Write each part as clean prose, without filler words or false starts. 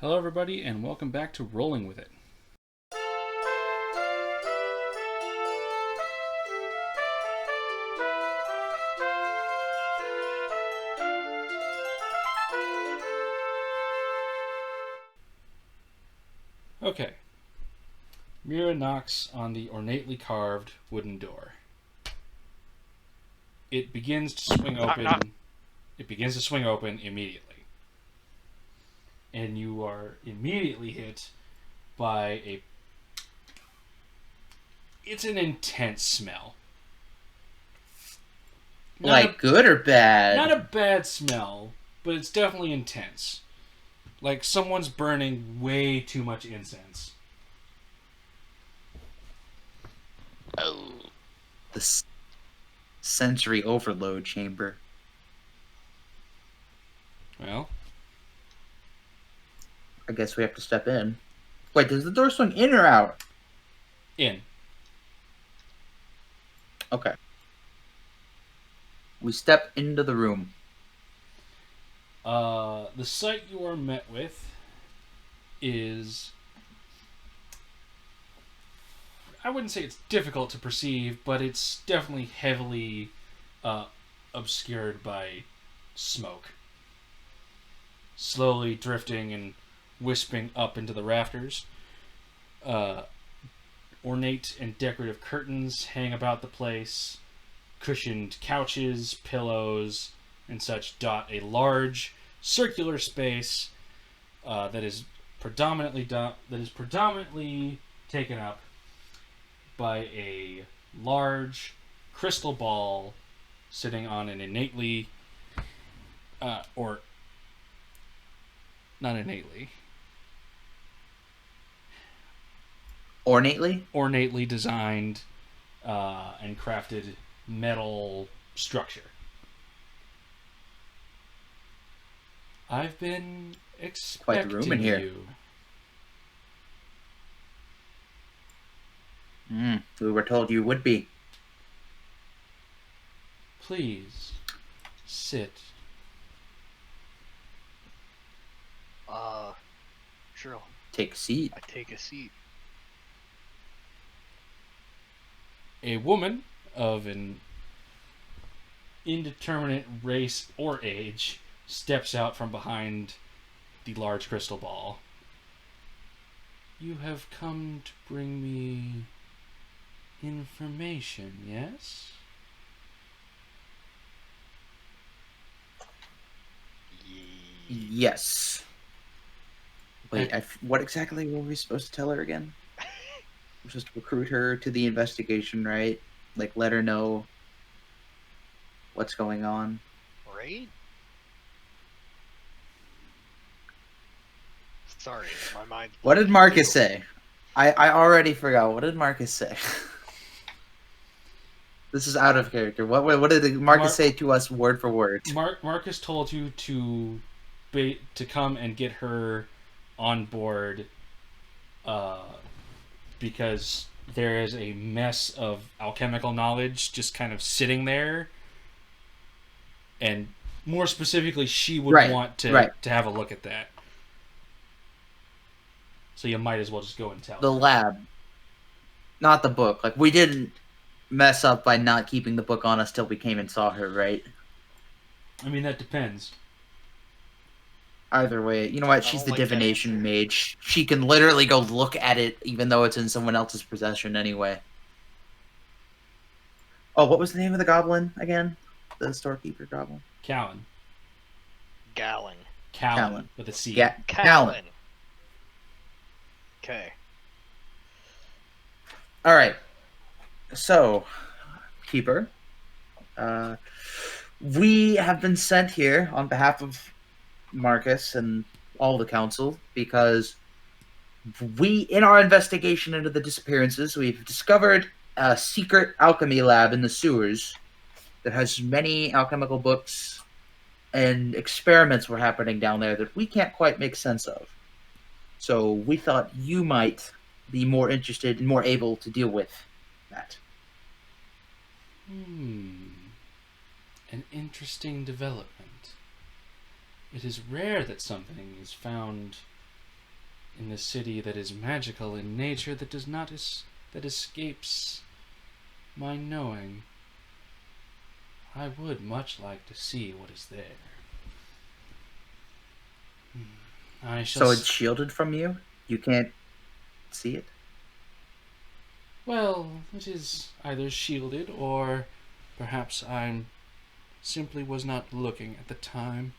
Hello, everybody, and welcome back to Rolling With It. Okay. Mira knocks on the ornately carved wooden door. It begins to swing Knock, open. knock. It begins to swing open immediately. And you are immediately hit by a... It's an intense smell. Like good or bad? Not a bad smell, but it's definitely intense. Like someone's burning way too much incense. Oh. The sensory overload chamber. Well, I guess we have to step in. Wait, does the door swing in or out? in. Okay. We step into the room. The sight you are met with is... I wouldn't say it's difficult to perceive, but it's definitely heavily obscured by smoke. Slowly drifting and wisping up into the rafters. Ornate and decorative curtains hang about the place. Cushioned couches, pillows, and such dot a large circular space that is predominantly taken up by a large crystal ball sitting on an innately or not innately Ornately designed and crafted metal structure. I've been expecting Quite the room in here. you. We were told you would be. Please sit. Sure. Take a seat. I take a seat. A woman of an indeterminate race or age steps out from behind the large crystal ball. You have come to bring me information, yes? Yes. Wait, what exactly were we supposed to tell her again? We're supposed to recruit her to the investigation, right? Like, let her know what's going on. Right? Sorry, my mind. What did Marcus say? I already forgot. What did Marcus say? This is out of character. What did Marcus say to us word for word? Marcus told you to come and get her on board because there is a mess of alchemical knowledge just kind of sitting there, and more specifically, she would want to have a look at that. So you might as well just go and tell the her. lab, not the book. Like, we didn't mess up by not keeping the book on us till we came and saw her, right? I mean, that depends. Either way, you know what? She's the divination mage. She can literally go look at it, even though it's in someone else's possession anyway. Oh, what was the name of the goblin again? The storekeeper goblin? Callan. Callan. With a C. Callan. Okay. All right. So, Keeper, we have been sent here on behalf of Marcus and all the council because in our investigation into the disappearances, we've discovered a secret alchemy lab in the sewers that has many alchemical books and experiments were happening down there that we can't quite make sense of. So we thought you might be more interested and more able to deal with that. An interesting development. It is rare that something is found in the city that is magical in nature that does not that escapes my knowing. I would much like to see what is there. I shall. So it's shielded from you? You can't see it? Well, it is either shielded or perhaps I simply was not looking at the time.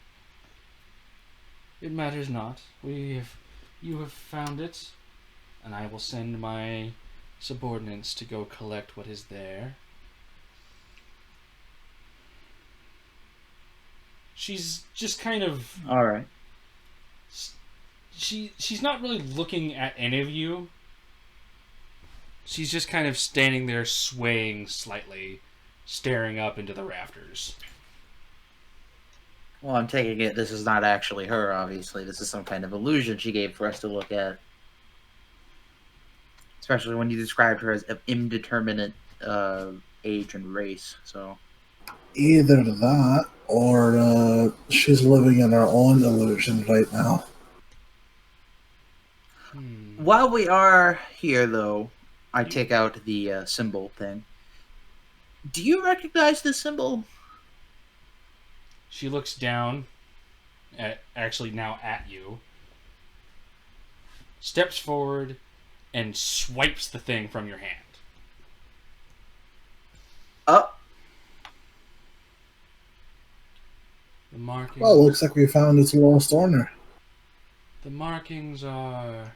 It matters not. You have found it, and I will send my subordinates to go collect what is there. She's just kind of All right. she's not really looking at any of you. She's just kind of standing there swaying slightly, staring up into the rafters. Well, I'm taking it this is not actually her, obviously. This is some kind of illusion she gave for us to look at. Especially when you described her as of indeterminate age and race. So Either that, or she's living in her own illusion right now. while we are here, though, I take out the symbol thing. Do you recognize this symbol? She looks down, actually now at you, steps forward, and swipes the thing from your hand. The markings. Well, looks like we found its lost owner. The markings are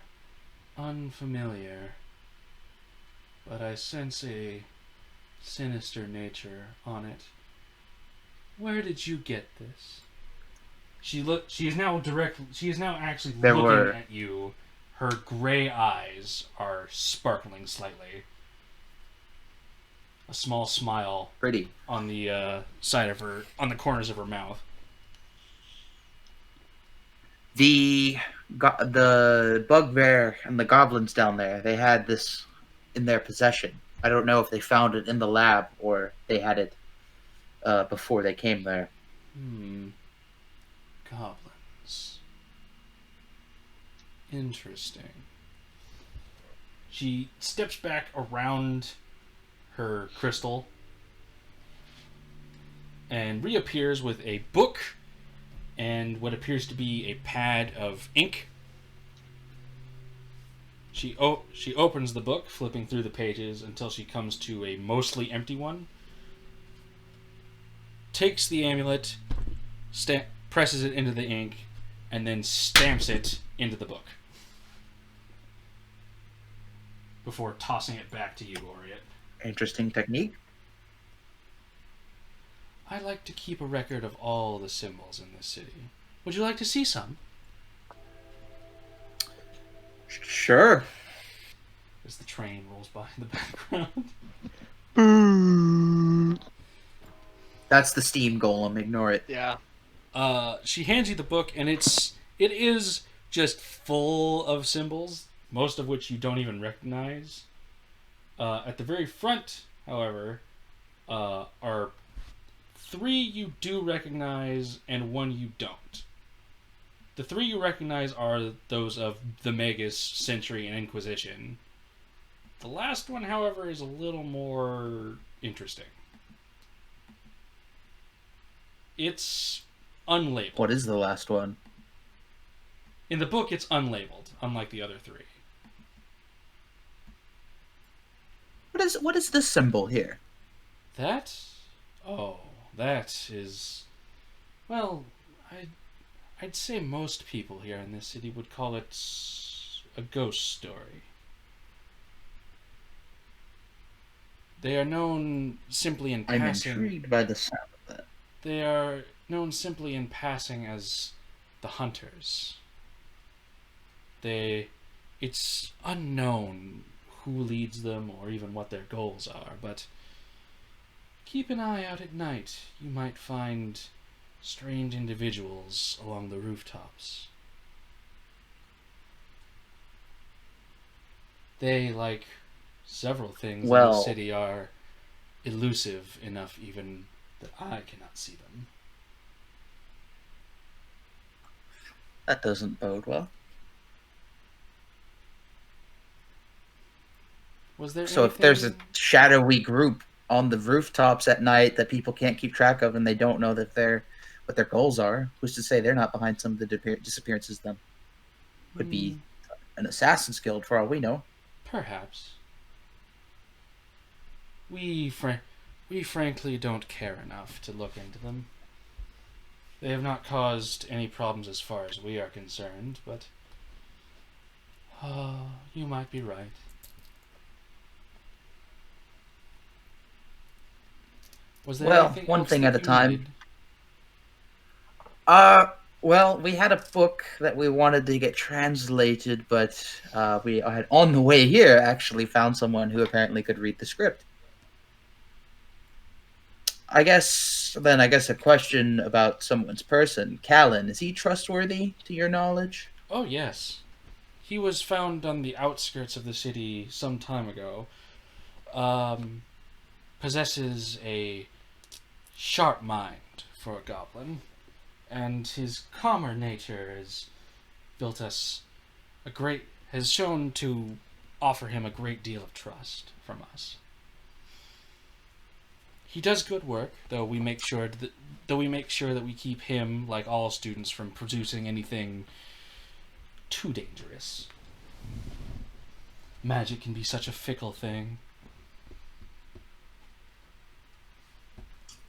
unfamiliar, but I sense a sinister nature on it. Where did you get this? She is now actually looking at you. Her gray eyes are sparkling slightly. A small smile Pretty. on the on the corners of her mouth. The bugbear and the goblins down there, they had this in their possession. I don't know if they found it in the lab or they had it before they came there. Goblins. Interesting. She steps back around her crystal and reappears with a book and what appears to be a pad of ink. She opens the book, flipping through the pages until she comes to a mostly empty one. Takes the amulet, presses it into the ink, and then stamps it into the book. Before tossing it back to you, Oriet. Interesting technique. I like to keep a record of all the symbols in this city. Would you like to see some? Sure. As the train rolls by in the background. That's the steam golem. Ignore it. Yeah. She hands you the book, and it is just full of symbols, most of which you don't even recognize. At the very front, however, are 3 you do recognize and 1 you don't. The 3 you recognize are those of the Magus, Sentry, and Inquisition. The last one, however, is a little more interesting. It's unlabeled. What is the last one? In the book, it's unlabeled, unlike the other 3. What is this symbol here? That? Oh, that is... Well, I'd say most people here in this city would call it a ghost story. They are known simply in passing... I'm intrigued by the sound of that. They are known simply in passing as the Hunters. It's unknown who leads them or even what their goals are, but keep an eye out at night. You might find strange individuals along the rooftops. They, like several things in the city, are elusive enough even that I cannot see them. That doesn't bode well. Was there So if there's a anything? shadowy group on the rooftops at night that people can't keep track of and they don't know that they're what their goals are, who's to say they're not behind some of the disappearances? Then could Hmm, be an assassin's guild for all we know. perhaps. We, we frankly don't care enough to look into them. They have not caused any problems as far as we are concerned, but you might be right. Was there Well, anything one else thing that at a you time. needed? Well, we had a book that we wanted to get translated, but we had on the way here actually found someone who apparently could read the script. I guess a question about someone's person. Callan, is he trustworthy to your knowledge? Oh, yes. He was found on the outskirts of the city some time ago. Um, possesses a sharp mind for a goblin, and his calmer nature has built us a great has shown to offer him a great deal of trust from us. He does good work, though we make sure that we keep him, like all students, from producing anything too dangerous. Magic can be such a fickle thing.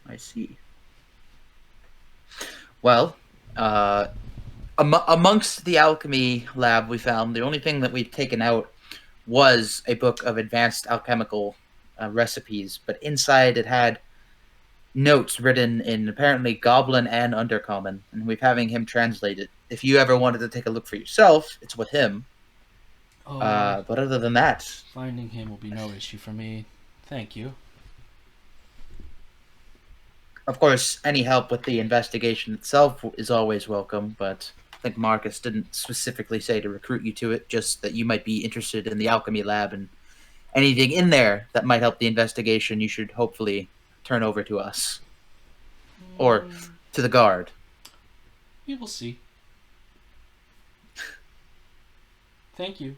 I see. Well, amongst the alchemy lab we found, the only thing that we've taken out was a book of advanced alchemical recipes, but inside it had notes written in apparently Goblin and Undercommon, and we're having him translate it. If you ever wanted to take a look for yourself, it's with him. Oh, But other than that, finding him will be no issue for me. Thank you. of course, any help with the investigation itself is always welcome, but I think Marcus didn't specifically say to recruit you to it, just that you might be interested in the alchemy lab and anything in there that might help the investigation, you should hopefully turn over to us or to the guard. We will see. Thank you.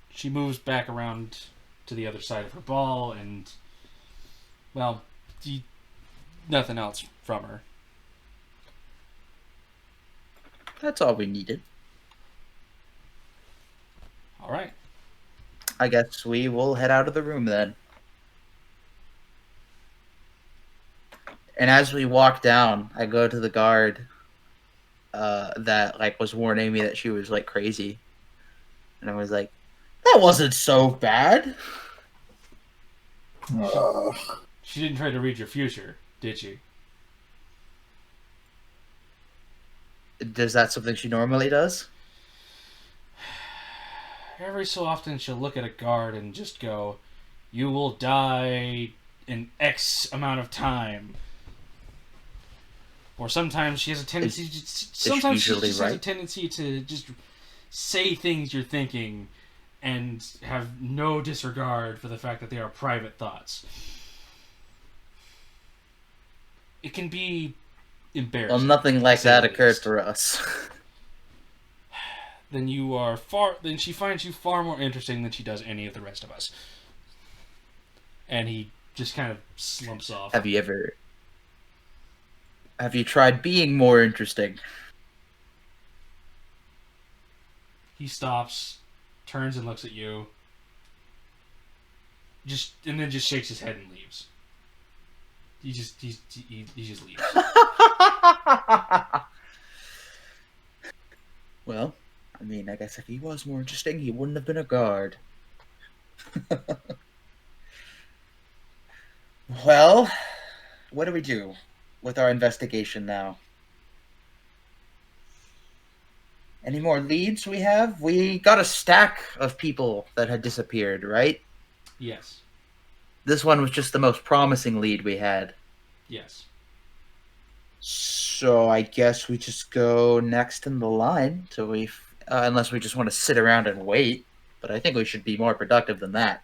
She moves back around to the other side of her ball, and, well, nothing else from her. That's all we needed. All right. I guess we will head out of the room then. And as we walk down, I go to the guard that like was warning me that she was like crazy, and I was like, "That wasn't so bad." Uh, She didn't try to read your future, did she? Is that something she normally does? Every so often she'll look at a guard and just go, "You will die in X amount of time." Or sometimes she has a tendency. Sometimes she usually just has a right? tendency to just say things you're thinking, and have no disregard for the fact that they are private thoughts. It can be embarrassing. Well, nothing like to say that the occurred least. for us. Then she finds you far more interesting than she does any of the rest of us. And he just kind of slumps off. Have you tried being more interesting? He stops, turns and looks at you, and then just shakes his head and leaves. He just leaves. Well, I mean, I guess if he was more interesting, he wouldn't have been a guard. Well, what do we do with our investigation now? Any more leads we have? We got a stack of people that had disappeared, right? Yes. This one was just the most promising lead we had. Yes. So I guess we just go next in the line till unless we just want to sit around and wait. But I think we should be more productive than that.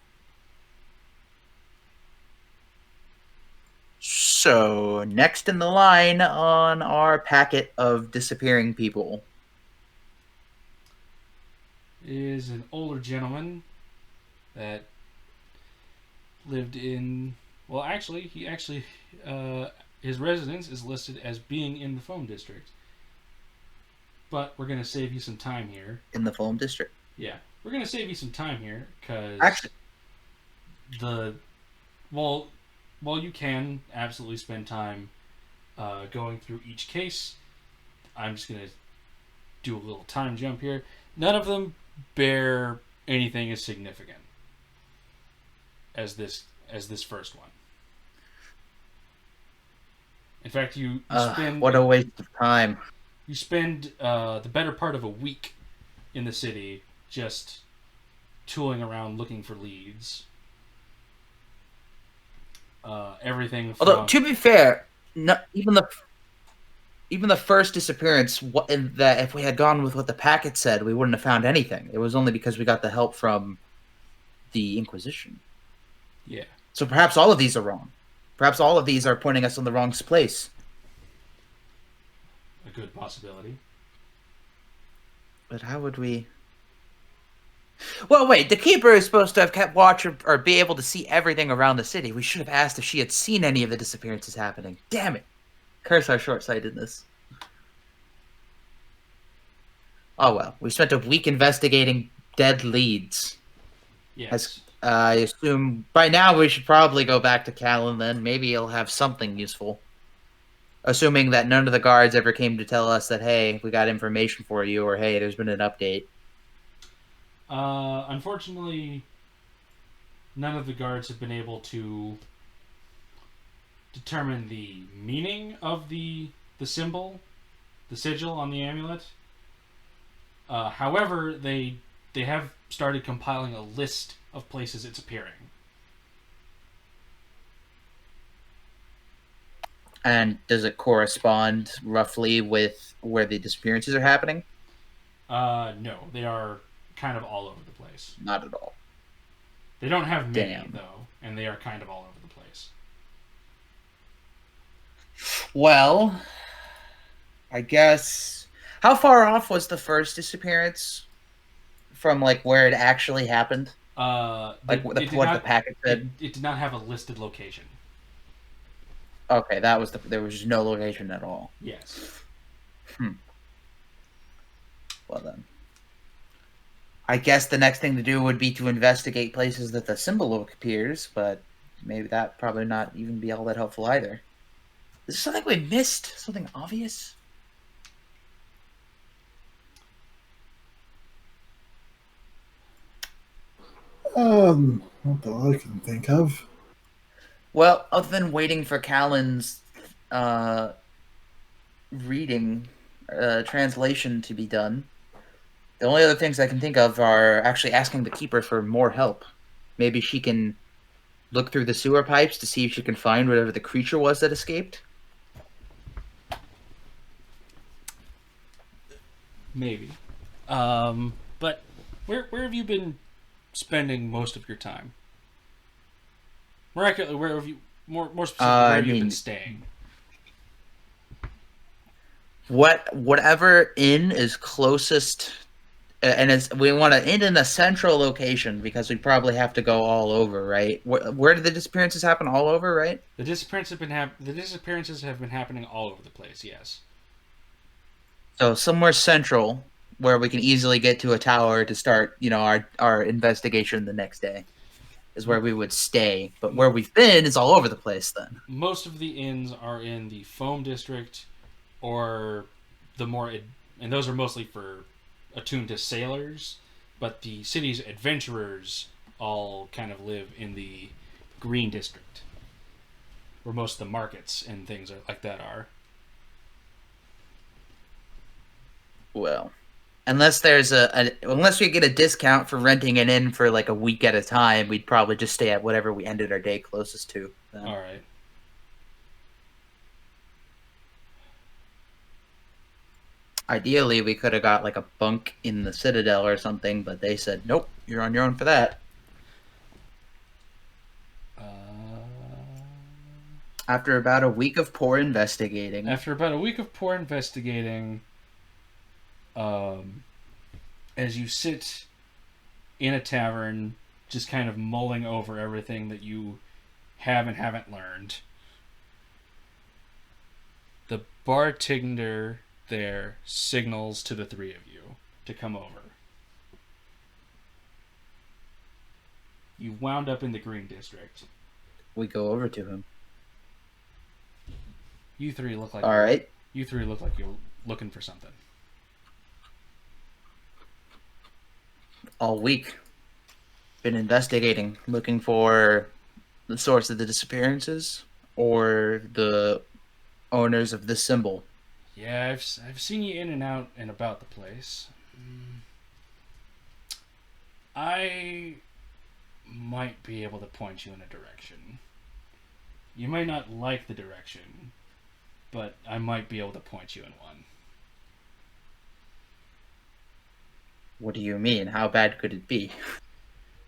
So next in the line on our packet of disappearing people. is an older gentleman that lived in. Well, actually, his residence is listed as being in the Foam District. But we're gonna save you some time here. In the Foam District. Yeah, we're gonna save you some time here because Actually, while you can absolutely spend time going through each case, I'm just gonna do a little time jump here. None of them bear anything as significant as this first one. In fact, you spend what a waste of time. You spend the better part of a week in the city just tooling around looking for leads. Everything from... Although, to be fair, even the first disappearance, that if we had gone with what the packet said, we wouldn't have found anything. It was only because we got the help from the Inquisition. Yeah. So perhaps all of these are wrong. Perhaps all of these are pointing us in the wrong place. A good possibility. But how would we... Well, wait, the Keeper is supposed to have kept watch or be able to see everything around the city. We should have asked if she had seen any of the disappearances happening. Damn it. Curse our short-sightedness. Oh well, we spent a week investigating dead leads. Yes. I assume by now we should probably go back to Callan then. Maybe he'll have something useful. Assuming that none of the guards ever came to tell us that, hey, we got information for you, or hey, there's been an update. Unfortunately, none of the guards have been able to determine the meaning of the symbol, the sigil on the amulet. However, they have started compiling a list of places it's appearing. And does it correspond roughly with where the disappearances are happening? No, they are kind of all over the place. Not at all. They don't have many, Damn. though, and they are kind of all over the place. Well, I guess... How far off was the first disappearance from, like, where it actually happened? Like, what the packet said? It did not have a listed location. Okay, that was there was just no location at all. Yes. Well then. I guess the next thing to do would be to investigate places that the symbol appears, but maybe that probably not even be all that helpful either. Is there something we missed? Something obvious? Not that I can think of. Well, other than waiting for Callan's reading, translation to be done, the only other things I can think of are actually asking the Keeper for more help. Maybe she can look through the sewer pipes to see if she can find whatever the creature was that escaped. Maybe. But where have you been spending most of your time? Miraculously, where have you more specifically, where have you been staying? Whatever inn is closest, and we want to end in a central location because we probably have to go all over, right? Where did the disappearances happen? All over, right? The disappearances have been happening all over the place. Yes. So somewhere central where we can easily get to a tower to start, our investigation the next day is where we would stay. But where we've been is all over the place then. Most of the inns are in the Foam District or the more... And those are mostly attuned to sailors. But the city's adventurers all kind of live in the Green District, where most of the markets and things like that are. Well, unless there's unless we get a discount for renting an inn for like a week at a time, we'd probably just stay at whatever we ended our day closest to. Then. All right. Ideally, we could have got like a bunk in the Citadel or something, but they said, nope, you're on your own for that. After about a week of poor investigating. As you sit in a tavern, just kind of mulling over everything that you have and haven't learned. The bartender there signals to the three of you to come over. You wound up in the Green District. We go over to him. You three look like All right. You three look like you're looking for something. All week. Been investigating, looking for the source of the disappearances or the owners of this symbol. Yeah, I've seen you in and out and about the place. I might be able to point you in a direction. You might not like the direction, but I might be able to point you in one. What do you mean? How bad could it be?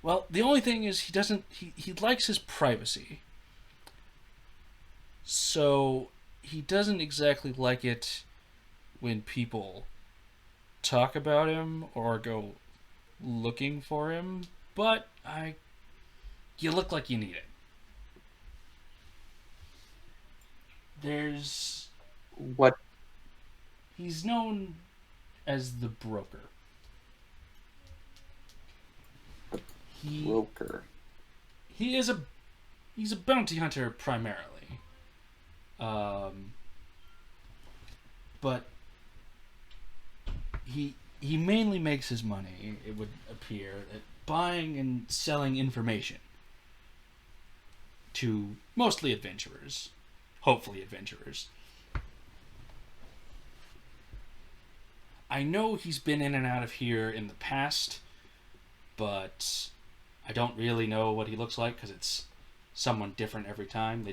Well, the only thing is he likes his privacy. So he doesn't exactly like it when people talk about him or go looking for him, but you look like you need it. There's What? He's known as the broker. Broker. He's a bounty hunter primarily. But he mainly makes his money, it would appear, at buying and selling information to mostly adventurers. Hopefully adventurers. I know he's been in and out of here in the past, but I don't really know what he looks like because it's someone different every time.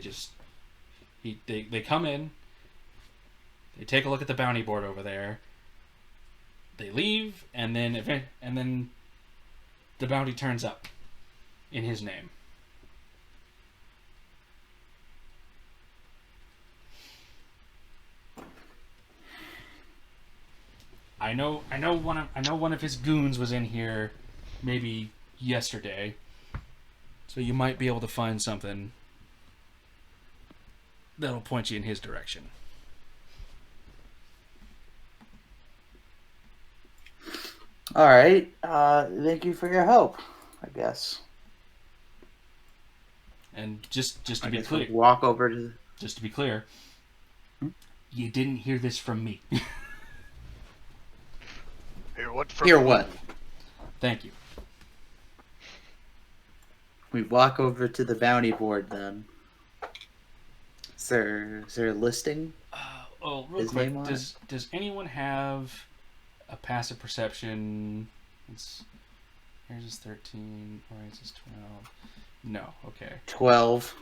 They come in, they take a look at the bounty board over there, they leave, and then the bounty turns up in his name. I know one of his goons was in here maybe yesterday, so you might be able to find something that'll point you in his direction. All right. Thank you for your help, I guess. And just to I be guess clear, we'll walk over to. just to be clear, you didn't hear this from me. Hear what from Hear who? what? Thank you. We walk over to the bounty board then. Is there a listing? Real His quick, name on does anyone have a passive perception? Yours is 13, Ori's is 12. No, okay. 12.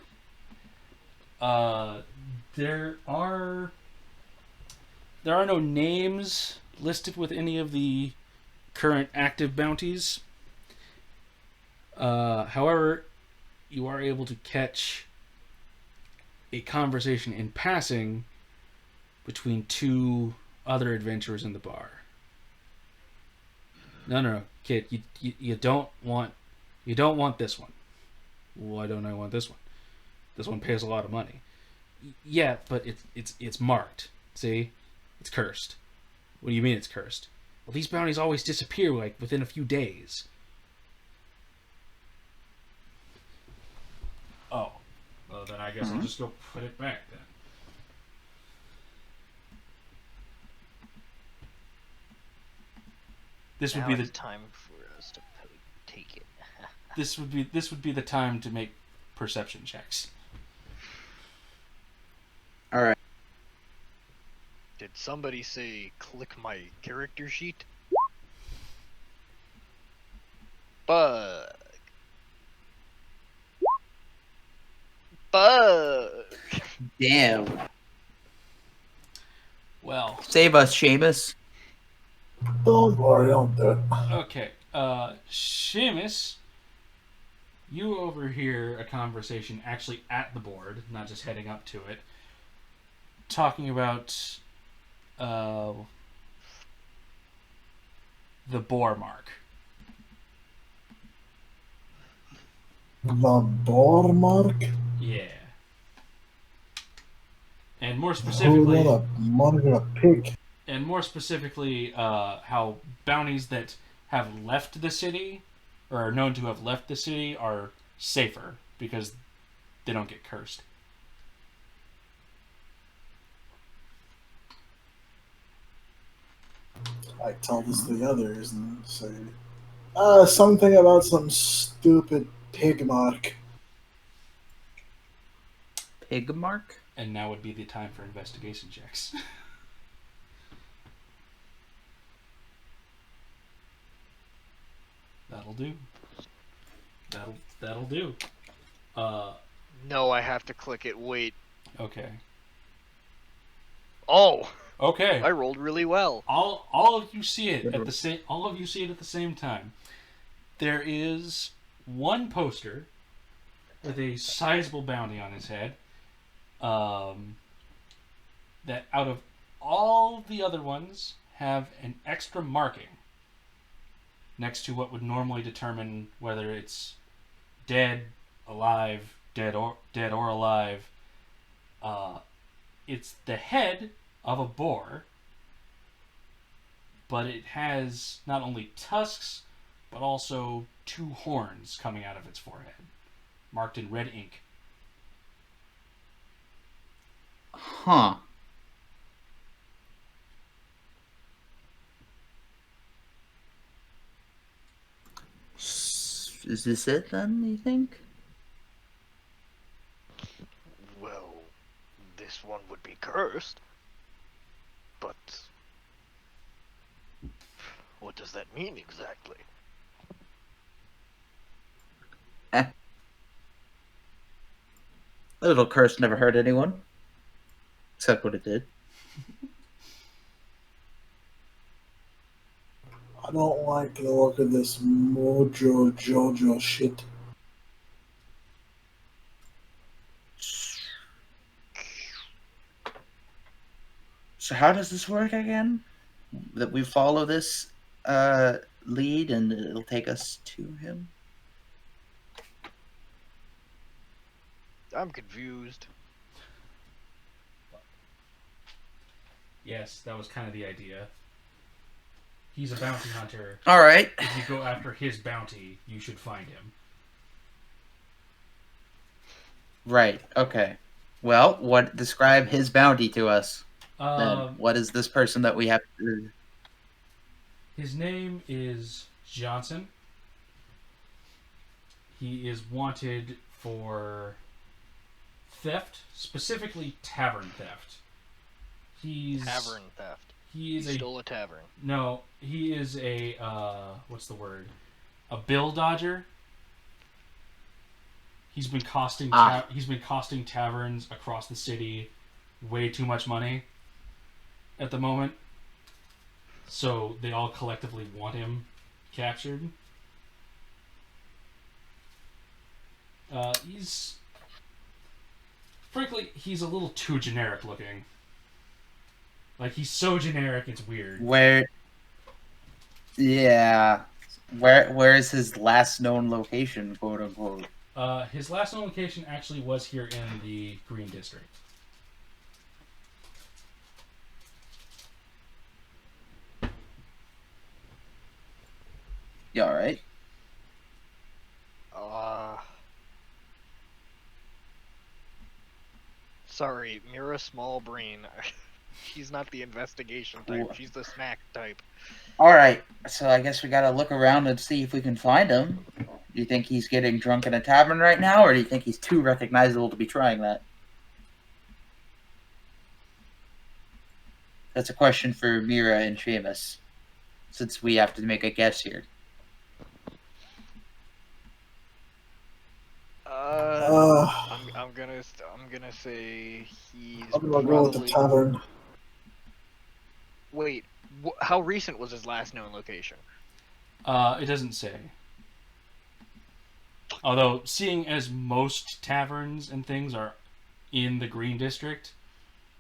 There are no names listed with any of the current active bounties. However, you are able to catch a conversation in passing between two other adventurers in the bar. No, kid, you don't want this one. Why don't I want this one? This one pays a lot of money. Yeah, but it's marked. See, it's cursed. What do you mean it's cursed? Well, these bounties always disappear like within a few days. Oh, well then I guess I'll just go put it back then. This would Now be it's the time for us to take it. this would be the time to make perception checks. All right. Did somebody say click my character sheet? Bug. Damn. Well, Save us, Seamus. Don't worry, I'll do it. okay. Seamus, you overhear a conversation actually at the board, not just heading up to it, talking about the boar mark. The boar mark? Yeah. And more Who specifically, got a mark of a pig? how bounties that have left the city, or are known to have left the city, are safer because they don't get cursed. I tell this to the others and say, something about some stupid pig mark. Pig mark? And now would be the time for investigation checks. That'll do. That'll do. No, I have to click it. Wait. Okay. Oh, Okay. I rolled really well. All of you see it at the same. All of you see it at the same time. There is one poster with a sizable bounty on his head. That out of all the other ones have an extra marking next to what would normally determine whether it's dead, alive, dead or alive. It's the head of a boar, but it has not only tusks but also two horns coming out of its forehead, marked in red ink. Huh. Is this it then, you think? Well, this one would be cursed. But what does that mean exactly? A little curse never hurt anyone. Except what it did. I don't like the look of this Mojo Jojo shit. So how does this work again? That we follow this lead and it'll take us to him? I'm confused. Yes, that was kind of the idea. He's a bounty hunter. All right. If you go after his bounty, you should find him. Right. Okay. Well, describe his bounty to us? Then what is this person that we have to... His name is Johnson. He is wanted for theft, specifically tavern theft. Tavern theft. He stole a tavern. No, he is a what's the word? A bill dodger. He's been costing taverns across the city way too much money at the moment. So they all collectively want him captured. He's a little too generic looking. Like, he's so generic, it's weird. Where is his last known location, quote unquote? His last known location actually was here in the Green District. You alright? Sorry, Mira Small Brain. She's not the investigation type. She's the snack type. Alright, so I guess we gotta look around and see if we can find him. Do you think he's getting drunk in a tavern right now, or do you think he's too recognizable to be trying that? That's a question for Mira and Seamus, since we have to make a guess here. I'm gonna say he's I'm gonna go with the tavern. Wait, how recent was his last known location? It doesn't say. Although, seeing as most taverns and things are in the Green District,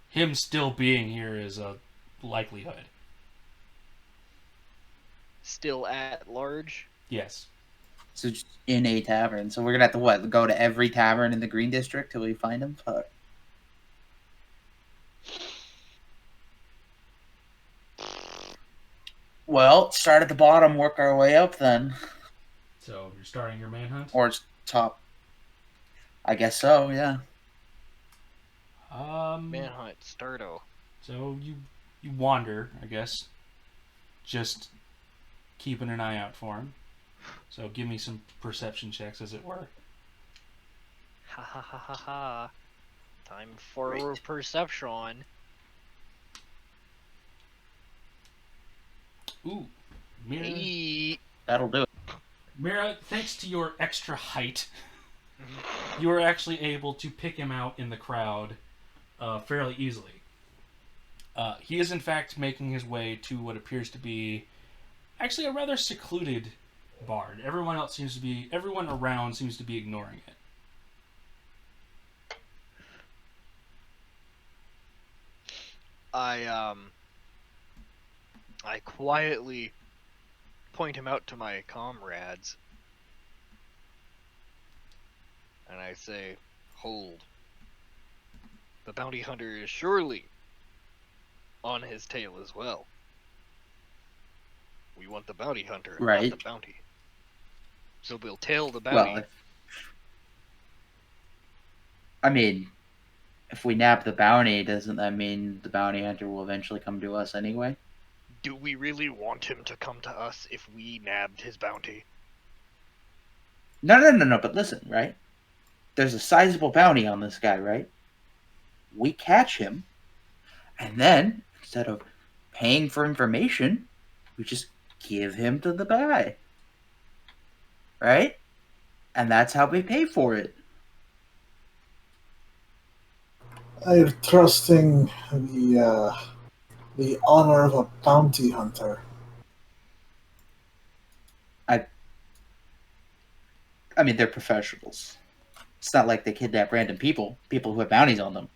him still being here is a likelihood. Still at large? Yes. So just in a tavern. So we're gonna have to what? Go to every tavern in the Green District till we find him. Fuck. Well, start at the bottom, work our way up then. So you're starting your manhunt. Or it's top. I guess so, yeah. Manhunt, Stardo. So you wander, I guess, just keeping an eye out for him. So give me some perception checks, as it were. Ha ha ha ha ha. Time for perception. Ooh, Mira. Hey. That'll do it. Mira, thanks to your extra height, you are actually able to pick him out in the crowd fairly easily. He is in fact making his way to what appears to be actually a rather secluded bard. Everyone around seems to be ignoring it. I quietly point him out to my comrades. And I say, hold. The bounty hunter is surely on his tail as well. We want the bounty hunter, Right. not the bounty. So we'll tail the bounty. Well, I mean, if we nab the bounty, doesn't that mean the bounty hunter will eventually come to us anyway? Do we really want him to come to us if we nabbed his bounty? No, but listen, right? There's a sizable bounty on this guy, right? We catch him, and then, instead of paying for information, we just give him to the guy. Right? And that's how we pay for it. I'm trusting the honor of a bounty hunter. I mean, they're professionals. It's not like they kidnap random people who have bounties on them.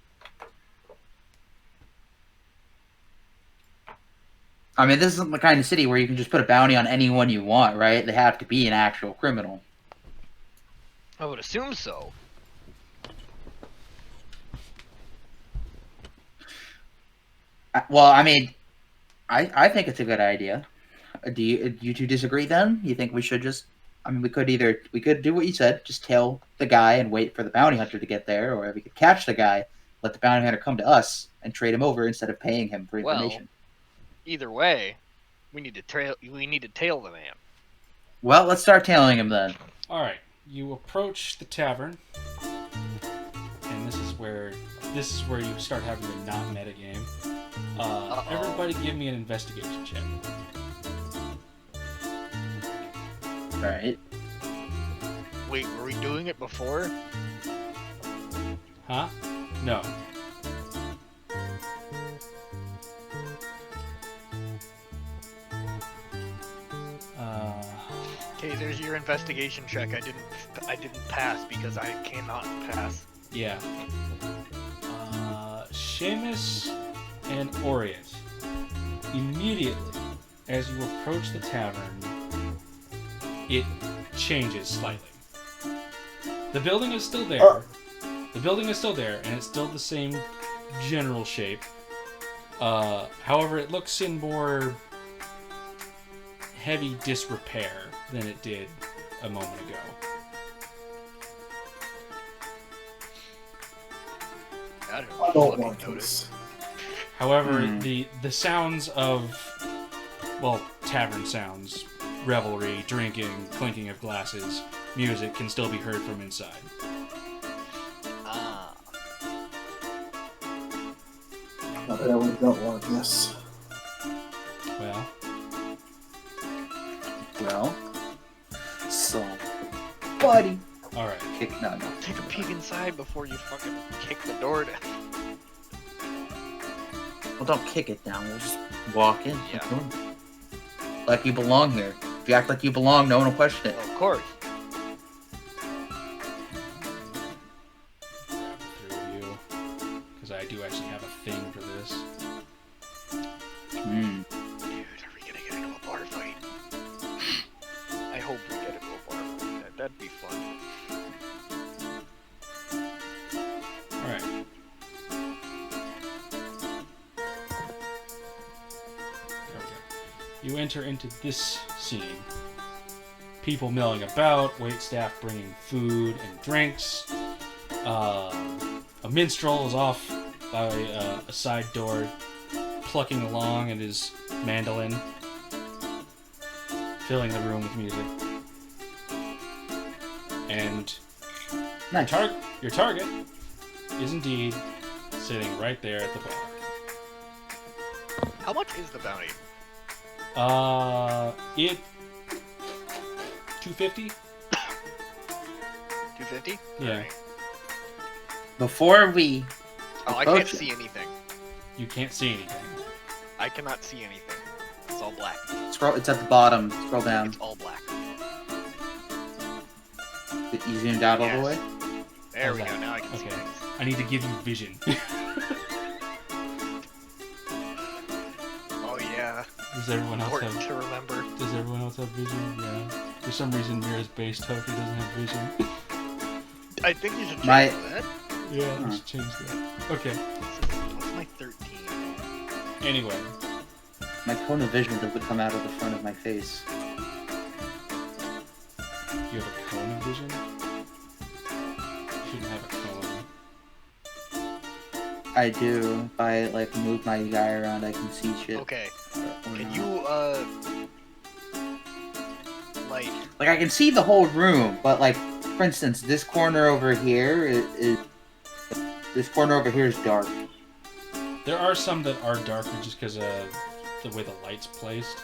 I mean, this isn't the kind of city where you can just put a bounty on anyone you want, right? They have to be an actual criminal. I would assume so. Well, I mean, I think it's a good idea. Do you two disagree then? You think we should just... I mean, we could do what you said, just tail the guy and wait for the bounty hunter to get there, or we could catch the guy, let the bounty hunter come to us, and trade him over instead of paying him for information. Either way, we need to tail the man. Well, let's start tailing him then. All right, you approach the tavern, and this is where you start having a not meta game. Everybody, give me an investigation check. Right. Wait, were we doing it before? Huh? No. Okay, there's your investigation check. I didn't pass because I cannot pass. Yeah. Seamus and Orient. Immediately, as you approach the tavern, it changes slightly. The building is still there. The building is still there, and it's still the same general shape. However, it looks in more heavy disrepair than it did a moment ago. I I don't don't fucking want notice. this. However, the sounds of, well, tavern sounds, revelry, drinking, clinking of glasses, music can still be heard from inside. Ah. Apparently don't want this. Well, Somebody alright. kick no. Take a peek inside before you fucking kick the door down. Well, don't kick it down. We'll just walk in. Yeah. Like you belong here. If you act like you belong, no one will question it. Of course. Grab the three of you, because I do actually have a thing for this. Hmm. Dude, are we gonna get into a bar fight? I hope we get into a bar fight. you enter into this scene. People milling about, waitstaff bringing food and drinks. A minstrel is off by a side door, plucking along at his mandolin, filling the room with music. And Nice. your target is indeed sitting right there at the bar. How much is the bounty? It 250. 250? Yeah. Alright. Before we Oh, I can't approach it, see anything. You can't see anything. I cannot see anything. It's all black. scroll. It's at the bottom. Scroll down. It's all black. You zoomed out all the Yes. way. There we How's go. that? Now I can see Okay. things. I need to give you vision. Oh yeah. Does everyone else Important have? to remember. Does everyone else have vision? Yeah. For some reason, Mira's base token doesn't have vision. I think you should change My- that. Yeah, let's change that. Okay. What's my 13? Anyway, My cone of vision doesn't come out of the front of my face. you have a cone of vision. You shouldn't have a cone. I do. If I like move my guy around, I can see shit. Okay. Or Can not. you like Like I can see the whole room, but like for instance, this corner over here is this corner over here is dark. There are some that are darker just because of the way the light's placed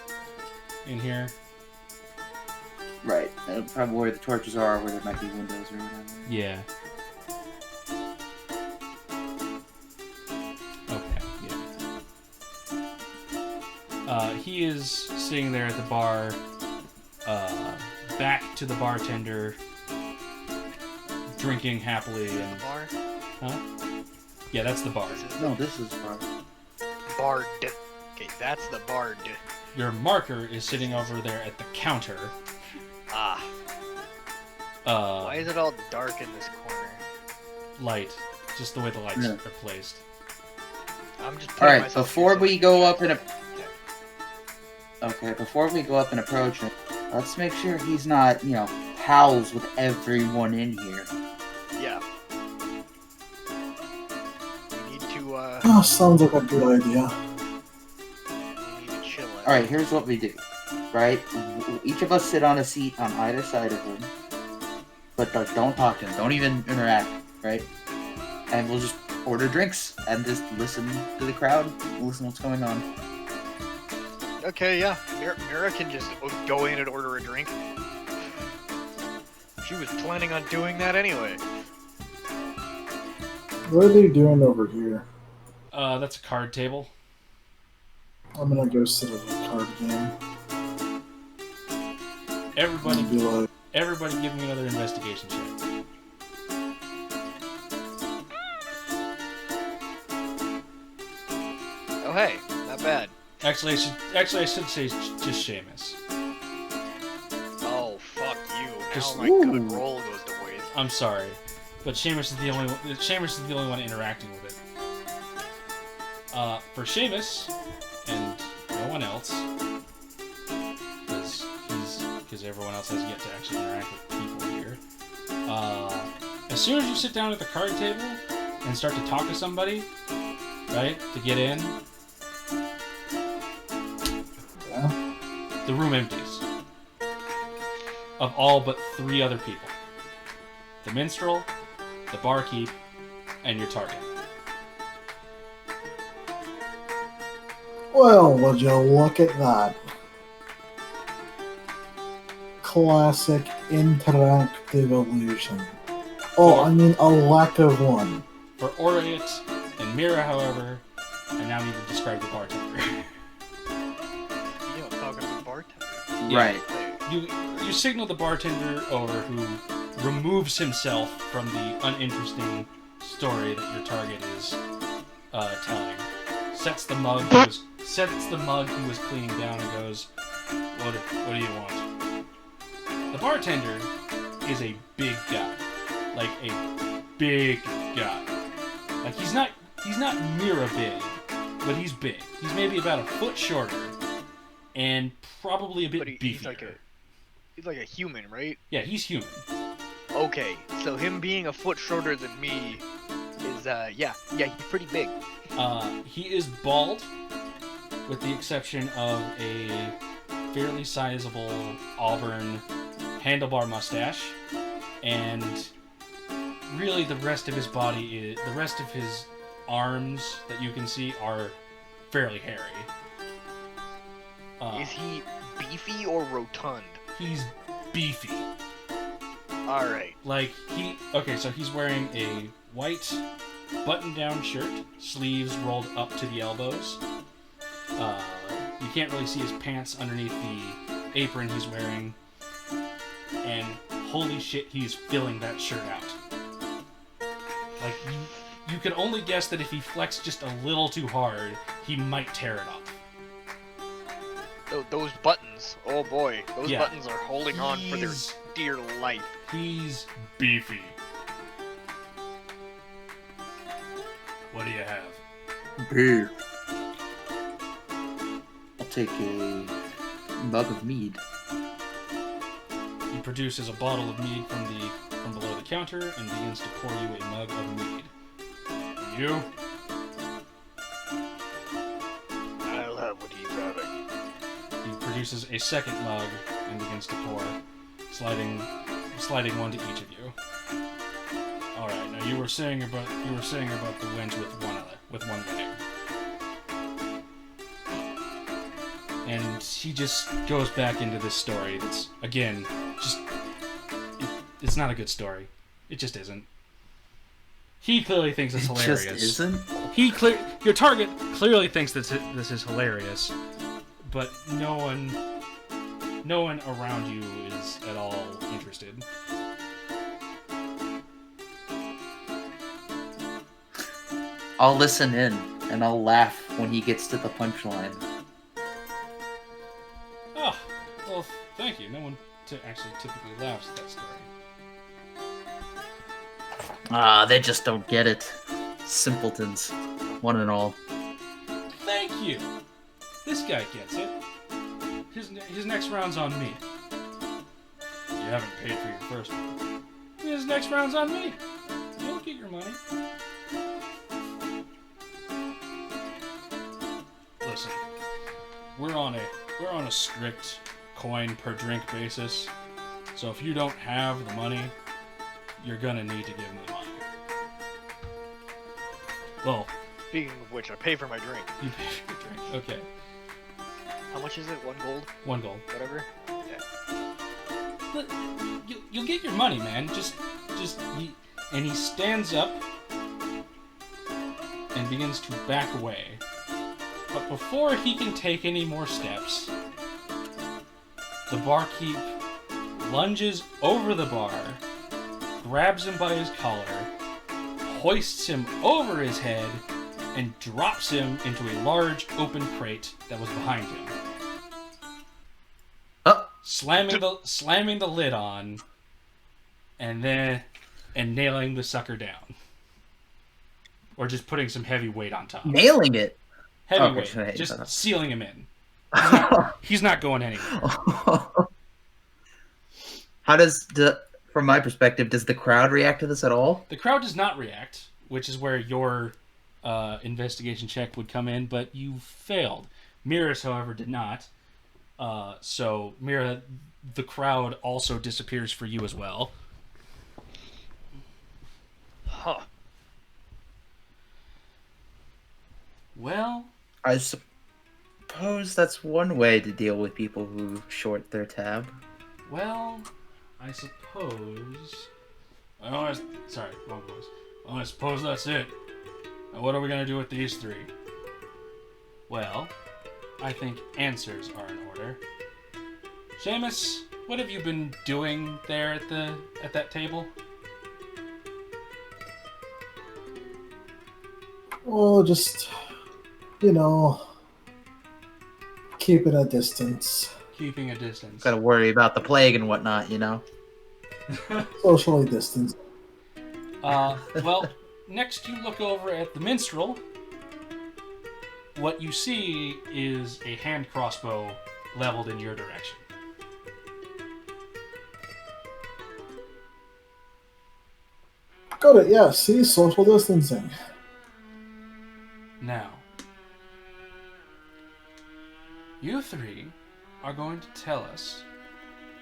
in here. Right. Probably where the torches are, where there might be windows or whatever. Yeah. Okay, yeah. He is sitting there at the bar, back to the bartender, drinking happily the and... bar? Huh? Yeah, that's the bar. This is No, this is dark. the bard. Okay, that's the bard. Your marker is sitting over there at the counter. Ah. Why is it all dark in this corner? Light. Just the way the lights Yeah. are placed. I'm just All putting right. myself Before through we something. go up and before we go up and approach him, let's make sure he's not, pals with everyone in here. Yeah. We need to Oh, sounds like a good idea. chill out. All right. Here's what we do. Right. Each of us sit on a seat on either side of him, but like, don't talk to him. Don't even interact. Right. And we'll just order drinks and just listen to the crowd. Listen what's going on. Okay, yeah. Mira can just go in and order a drink. She was planning on doing that anyway. What are they doing over here? That's a card table. I'm gonna go sit at a card game. Everybody, And be like, everybody, give me another investigation check. Oh hey, not bad. Actually, I should say just Seamus. Oh fuck you. Now Just- my good Ooh. roll goes to waste. I'm sorry, but Seamus is the only one interacting with it. For Seamus and no one else, because everyone else has yet to actually interact with people here. As soon as you sit down at the card table and start to talk to somebody, right, to get in, yeah. the room empties. Of all but 3 other people. The minstrel, the barkeep, and your target. Well, would you look at that? Classic interactive illusion. Oh, I mean a lack of one. For Oriot and Mira, however, I now need to describe the bartender. You know, talking to the bartender. Yeah. Right. You signal the bartender over, who removes himself from the uninteresting story that your target is telling. Sets the mug he was cleaning down and goes, "What do you want?" The bartender is a big guy, like a big guy. Like he's not Mira big, but he's big. He's maybe about a foot shorter and probably a bit But beefier. he's like a human, right? Yeah, he's human. Okay, so him being a foot shorter than me is yeah, he's pretty big. He is bald, with the exception of a fairly sizable auburn handlebar mustache, and really the rest of his body the rest of his arms that you can see are fairly hairy. Is he beefy or rotund? He's beefy. Alright. So he's wearing a white button-down shirt, sleeves rolled up to the elbows. You can't really see his pants underneath the apron he's wearing. And holy shit, he's filling that shirt out. Like, you could only guess that if he flexed just a little too hard, he might tear it off. Those buttons, oh boy, those Yeah. buttons are holding on for their dear life. He's beefy. What do you have? Beer. I'll take a mug of mead. He produces a bottle of mead from below the counter and begins to pour you a mug of mead. You? I'll have what he's having. He produces a second mug and begins to pour, sliding one to each of you. All right. Now you were saying about the wench with one leg. And he just goes back into this story. It's again it's not a good story. It just isn't. He clearly thinks it's hilarious. It just isn't? Your target clearly thinks that this is hilarious, but no one around you is at all interested. I'll listen in, and I'll laugh when he gets to the punchline. Oh, well, thank you. No one actually typically laughs at that story. They just don't get it. Simpletons, one and all. Thank you. This guy gets it. His next round's on me. You haven't paid for your first one. His next round's on me. You'll get your money. Listen, we're on a strict coin per drink basis. So if you don't have the money, you're gonna need to give me the money. Well, Speaking of which, I pay for my drink. you pay for your drink. Okay. How much is it? 1 gold? 1 gold. Whatever? Yeah. But you'll get your money, man. And he stands up and begins to back away. But before he can take any more steps, the barkeep lunges over the bar, grabs him by his collar, hoists him over his head, and drops him into a large open crate that was behind him. Slamming the lid on, and nailing the sucker down, or just putting some heavy weight on top. Nailing it. Heavy Okay, weight, just okay. sealing him in. He's not going anywhere. How from my perspective, does the crowd react to this at all? The crowd does not react, which is where your investigation check would come in, but you failed. Miras, however, did not. So, Mira, the crowd also disappears for you as well. Huh. Well, I suppose that's one way to deal with people who short their tab. I suppose... Sorry, wrong voice. Well, I suppose that's it. Now, what are we going to do with these three? Well, I think answers are in order. Seamus, what have you been doing there at that table? Oh, just, keeping a distance. Keeping a distance. Gotta worry about the plague and whatnot, Socially distanced. Well, next you look over at the minstrel. What you see is a hand crossbow leveled in your direction. Got it, yeah, see, social distancing. Now, you three are going to tell us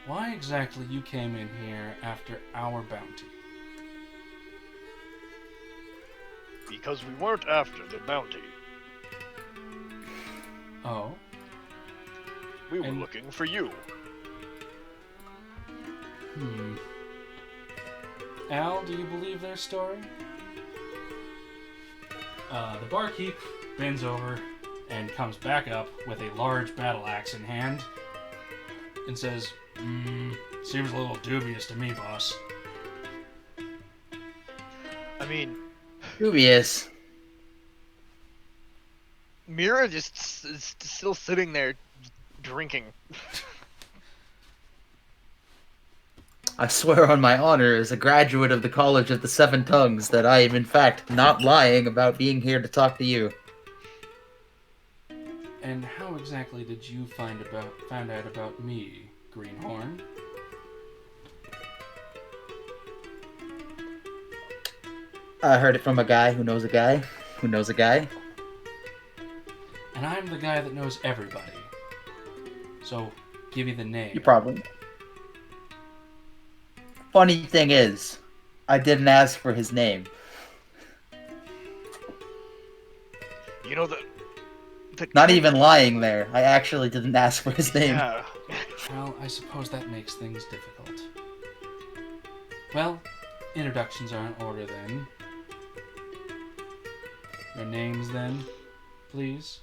why exactly you came in here after our bounty. Because we weren't after the bounty. Oh? We were And- looking for you. Al, do you believe their story? The barkeep bends over and comes back up with a large battle axe in hand and says, seems a little dubious to me, boss. I mean, Dubious. Mira just is still sitting there drinking. I swear on my honor as a graduate of the College of the Seven Tongues that I am in fact not lying about being here to talk to you. And how exactly did you find out about me, Greenhorn? I heard it from a guy who knows a guy who knows a guy. And I'm the guy that knows everybody. So, give me the name. You probably. Funny thing is, I didn't ask for his name. You know, the Not even lying there. I actually didn't ask for his name. Yeah. Well, I suppose that makes things difficult. Well, introductions are in order then. Your names then, please?